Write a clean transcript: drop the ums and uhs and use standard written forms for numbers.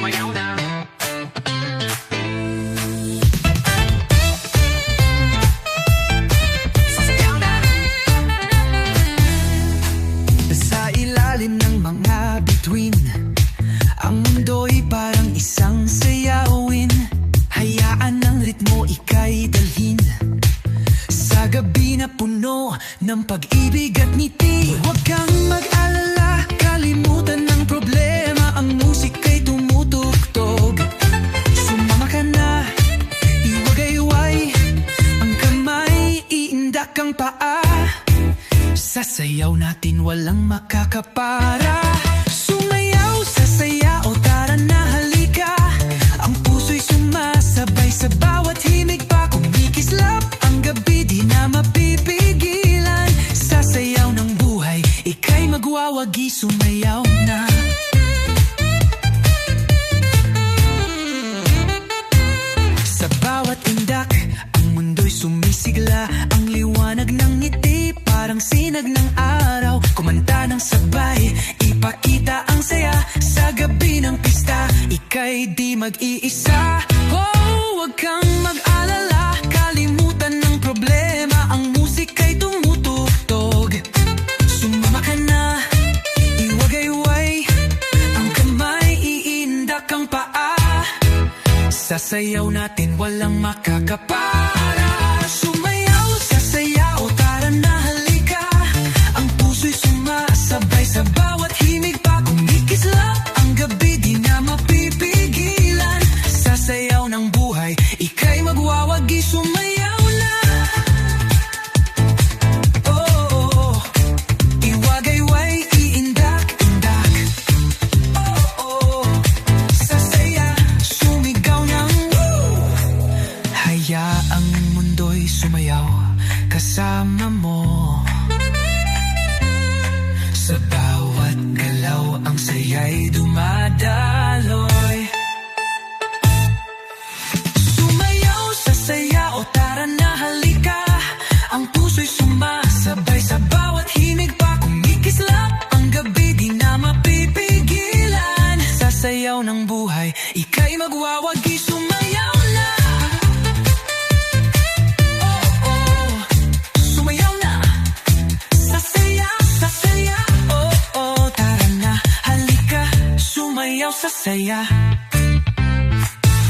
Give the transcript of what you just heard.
sumayaw na. Sasayaw na. Sa ilalim ng mga bituin, ang mundo'y parang isang sayawin. Hayaan ng ritmo ika'y dalhin sa gabi na puno ng pag-ibig at ngiti. Huwag kang mag-alala, kalimutan ng problema, ang musika'y tumutugtog. Sumama ka na, iwagayway ang kamay, iindak ang paa. Sasayaw natin walang makakapara. Sumayaw, sasaya, o tara na halika. Ang puso'y sumasabay sa bawat himig pa. Kumikislap ang gabi, di na mapipigilan. Sasayaw ng buhay, ika'y magwawagi, sumayaw na. Sa bawat indak, ang mundo'y sumisigla. Ang liwanag ng ngiti, parang sinag ng araw. Kumanta ng sabay, ipakita ang saya. Sa gabi ng pista, ika'y di mag-iisa. Oh, huwag kang mag-alala, kalimutan ng problema, ang musika'y tumutugtog. Sumama ka na, iwagayway ang kamay, iindak ang paa. Sasayaw natin walang makakapara. Sumayaw, sasaya, o tara na halika. Ang puso'y sumasabay sa bawat himig pa. Kumikislap ang gabi, di na mapipigilan. Sasayaw ng buhay, ika'y magwawagi, sumayaw na. Oh, iwagayway, iindak-indak. Oh, sasaya, sumigaw ng woo. Hayaang mundo'y sumayaw kasama mo. Sa bawat galaw, ang saya'y dumadaloy. Sumayaw, sasaya, o tara na halika. Ang puso'y sumasabay sa bawat himig pa. Kumikislap ang gabi, di na mapipigilan. Sasayaw ng buhay, ika'y magwawagi, sumayaw na. Oh, sumayaw na. Sasaya, sasaya. Oh, tara na halika. Sumayaw, sasaya.